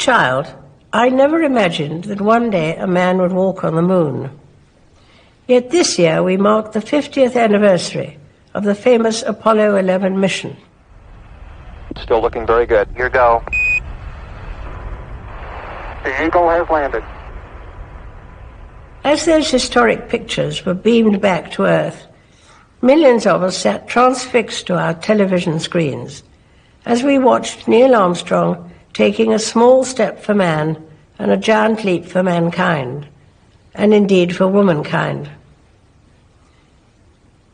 child, I never imagined that one day a man would walk on the moon. Yet this year we marked the 50th anniversary of the famous Apollo 11 mission. Still looking very good. Here go. The Eagle has landed. As those historic pictures were beamed back to Earth, millions of us sat transfixed to our television screens as we watched Neil Armstrong taking a small step for man and a giant leap for mankind, and indeed for womankind.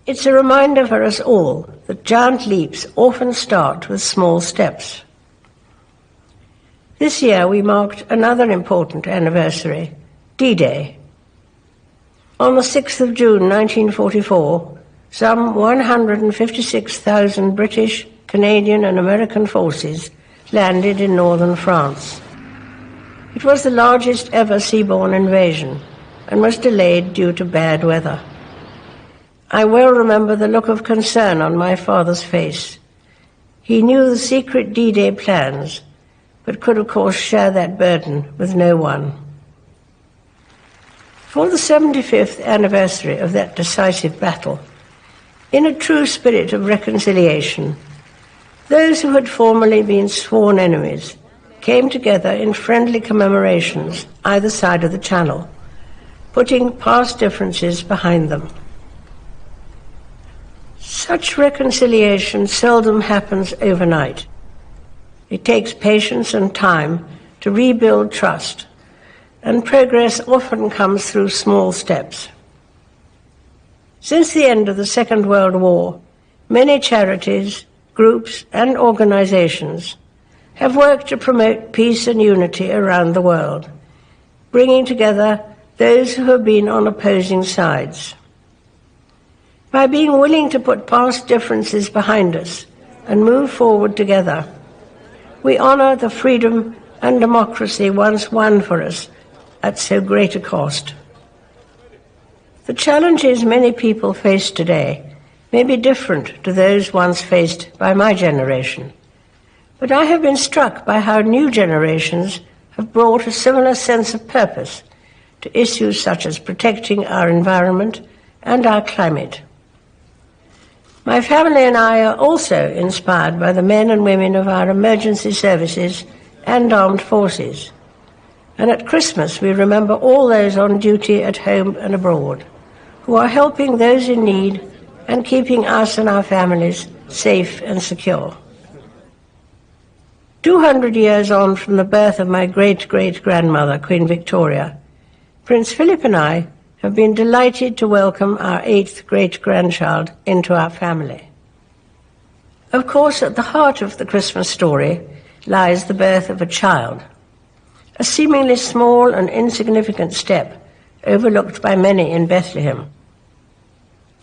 It's a reminder for us all that giant leaps often start with small steps. This year we marked another important anniversary, D-Day. On the 6th of June 1944, some 156,000 British, Canadian and American forces landed in northern France. It was the largest ever seaborne invasion and was delayed due to bad weather. I well remember the look of concern on my father's face. He knew the secret D-Day plans, but could of course share that burden with no one. For the 75th anniversary of that decisive battle, in a true spirit of reconciliation, those who had formerly been sworn enemies came together in friendly commemorations either side of the Channel, putting past differences behind them. Such reconciliation seldom happens overnight. It takes patience and time to rebuild trust, and progress often comes through small steps. Since the end of the Second World War, many charities, groups and organizations have worked to promote peace and unity around the world, bringing together those who have been on opposing sides. By being willing to put past differences behind us and move forward together, we honor the freedom and democracy once won for us at so great a cost. The challenges many people face today may be different to those once faced by my generation, but I have been struck by how new generations have brought a similar sense of purpose to issues such as protecting our environment and our climate. My family and I are also inspired by the men and women of our emergency services and armed forces. And at Christmas we remember all those on duty at home and abroad, who are helping those in need and keeping us and our families safe and secure. 200 years on from the birth of my great-great-grandmother, Queen Victoria, Prince Philip and I have been delighted to welcome our 8th great-grandchild into our family. Of course, at the heart of the Christmas story lies the birth of a child, a seemingly small and insignificant step overlooked by many in Bethlehem.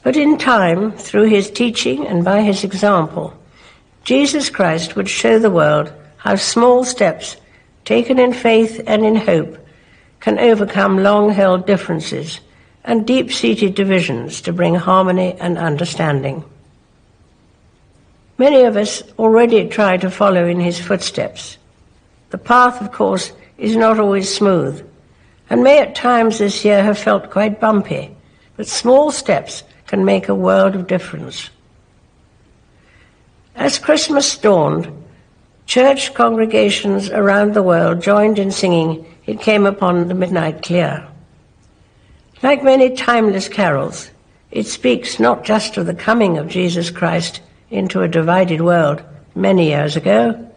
But in time, through his teaching and by his example, Jesus Christ would show the world how small steps, taken in faith and in hope, can overcome long-held differences and deep-seated divisions to bring harmony and understanding. Many of us already try to follow in his footsteps. The path, of course, is not always smooth, and may at times this year have felt quite bumpy, but small steps can make a world of difference. As Christmas dawned, church congregations around the world joined in singing "It Came Upon the Midnight Clear." Like many timeless carols, it speaks not just of the coming of Jesus Christ into a divided world many years ago,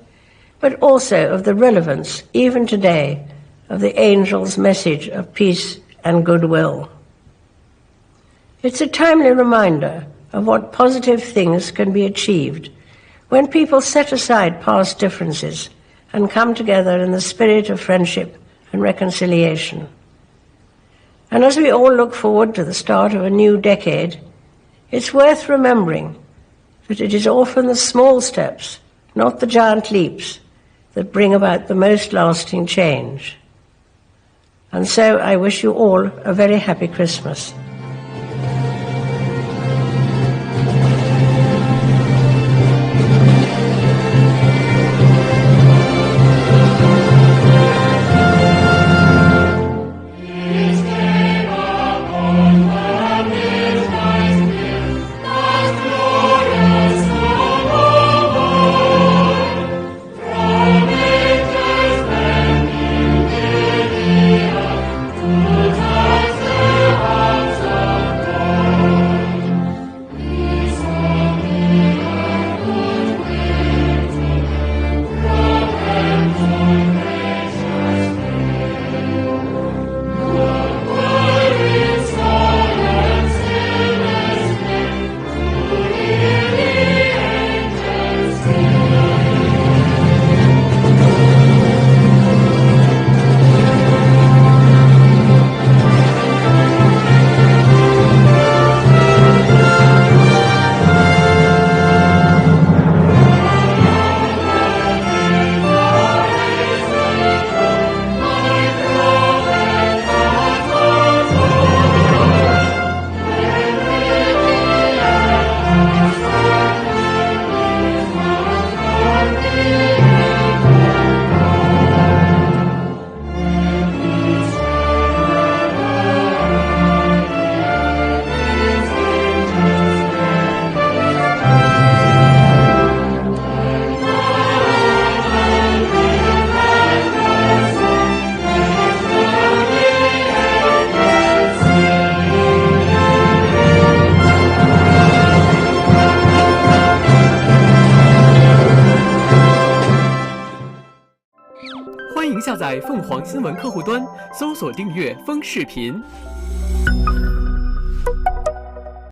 but also of the relevance, even today, of the angel's message of peace and goodwill. It's a timely reminder of what positive things can be achieved when people set aside past differences and come together in the spirit of friendship and reconciliation. And as we all look forward to the start of a new decade, it's worth remembering that it is often the small steps, not the giant leaps, that bring about the most lasting change. And so I wish you all a very happy Christmas. 下载凤凰新闻客户端，搜索订阅风视频。